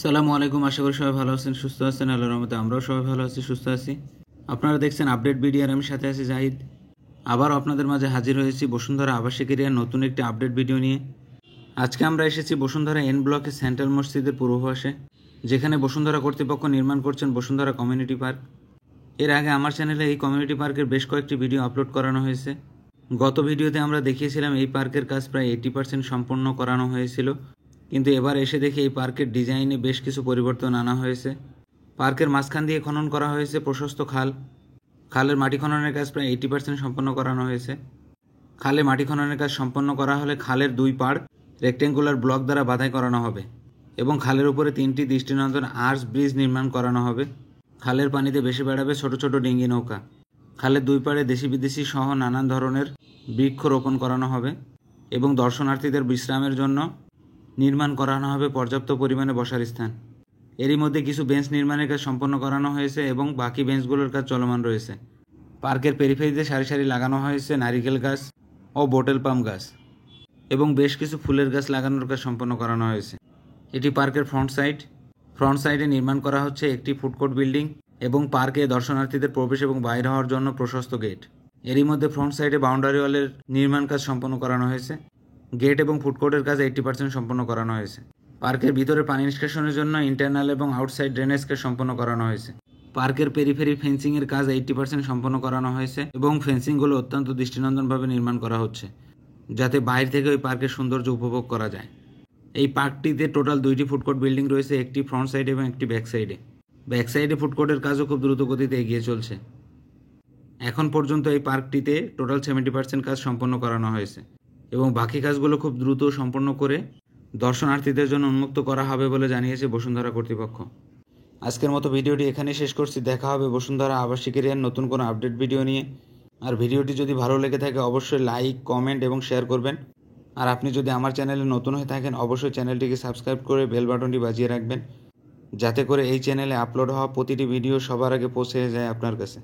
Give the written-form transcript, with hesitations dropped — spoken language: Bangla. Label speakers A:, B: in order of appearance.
A: সালামু আলাইকুম। আশা করি সবাই ভালো আছেন, সুস্থ আছেন। আল্লাহর রহমতে আমরাও সবাই ভালো আছি, সুস্থ আছি। আপনারা দেখছেন আপডেট ভিডিও আর আমি সাথে আছি জাহিদ। আবার আপনাদের মাঝে হাজির হয়েছি বসুন্ধরা আবাসিক এরিয়ার নতুন একটি আপডেট ভিডিও নিয়ে। আজকে আমরা এসেছি বসুন্ধরা এন ব্লকে সেন্ট্রাল মসজিদের পূর্বপাশে, যেখানে বসুন্ধরা কর্তৃপক্ষ নির্মাণ করছেন বসুন্ধরা কমিউনিটি পার্ক। এর আগে আমার চ্যানেলে এই কমিউনিটি পার্কের বেশ কয়েকটি ভিডিও আপলোড করানো হয়েছে। গত ভিডিওতে আমরা দেখিয়েছিলাম এই পার্কের কাজ প্রায় 80% সম্পন্ন করানো হয়েছিল, কিন্তু এবার এসে দেখি এই পার্কের ডিজাইনে বেশ কিছু পরিবর্তন আনা হয়েছে। পার্কের মাঝখান দিয়ে খনন করা হয়েছে প্রশস্ত খাল। খালের মাটি খননের কাজ প্রায় 80% সম্পন্ন করানো হয়েছে। খালে মাটি খননের কাজ সম্পন্ন করা হলে খালের দুই পাড় রেক্টেঙ্গুলার ব্লক দ্বারা বাধাই করানো হবে এবং খালের উপরে 3টি দৃষ্টিনন্দন আর্চ ব্রিজ নির্মাণ করানো হবে। খালের পানিতে বেশি বেড়াবে ছোট ছোট ডিঙ্গি নৌকা। খালের দুই পাড়ে দেশি বিদেশি সহ নানান ধরনের বৃক্ষ রোপণ করানো হবে এবং দর্শনার্থীদের বিশ্রামের জন্য নির্মাণ করানো হবে পর্যাপ্ত পরিমাণে বসার স্থান। এরই মধ্যে কিছু বেঞ্চ নির্মাণের কাজ সম্পন্ন করানো হয়েছে এবং বাকি বেঞ্চগুলোর কাজ চলমান রয়েছে। পার্কের পেরিফেরিতে সারি সারি লাগানো হয়েছে নারিকেল গাছ ও বোটেল পাম গাছ এবং বেশ কিছু ফুলের গাছ লাগানোর কাজ সম্পন্ন করানো হয়েছে। এটি পার্কের ফ্রন্ট সাইডে নির্মাণ করা হচ্ছে একটি ফুডকোর্ট বিল্ডিং এবং পার্কে দর্শনার্থীদের প্রবেশ এবং বাইরে হওয়ার জন্য প্রশস্ত গেট। এরই মধ্যে ফ্রন্ট সাইডে বাউন্ডারি ওয়ালের নির্মাণ কাজ সম্পন্ন করানো হয়েছে। গেট এবং ফুডকোর্টের কাজ 80% সম্পন্ন করানো হয়েছে। পার্কের ভিতরে পানি নিষ্কাশনের জন্য ইন্টারনাল এবং আউটসাইড ড্রেনেজ কাজ সম্পন্ন করানো হয়েছে। পার্কের পেরিফেরি ফেন্সিংয়ের কাজ 80% সম্পন্ন করানো হয়েছে এবং ফেন্সিংগুলো অত্যন্ত দৃষ্টিনন্দনভাবে নির্মাণ করা হচ্ছে, যাতে বাইরে থেকে ওই পার্কের সৌন্দর্য উপভোগ করা যায়। এই পার্কটিতে টোটাল 2টি ফুডকোর্ট বিল্ডিং রয়েছে, একটি ফ্রন্ট সাইডে এবং একটি ব্যাক সাইডে ফুডকোর্টের কাজও খুব দ্রুত গতিতে এগিয়ে চলছে। এখন পর্যন্ত এই পার্কটিতে টোটাল 70% কাজ সম্পন্ন করানো হয়েছে এবং বাকি কাজগুলো খুব দ্রুত সম্পন্ন করে দর্শনার্থীদের জন্য উন্মুক্ত করা হবে বলে জানিয়েছে বসুন্ধরা কর্তৃপক্ষ। আজকের মতো ভিডিওটি এখানেই শেষ করছি। দেখা হবে বসুন্ধরা আবাসিক এরিয়ার নতুন কোনো আপডেট ভিডিও নিয়ে। আর ভিডিওটি যদি ভালো লেগে থাকে অবশ্যই লাইক, কমেন্ট এবং শেয়ার করবেন। আর আপনি যদি আমার চ্যানেলে নতুন হয়ে থাকেন অবশ্যই চ্যানেলটিকে সাবস্ক্রাইব করে বেল বাটনটি বাজিয়ে রাখবেন, যাতে করে এই চ্যানেলে আপলোড হওয়া প্রতিটি ভিডিও সবার আগে পৌঁছে যায় আপনার কাছে।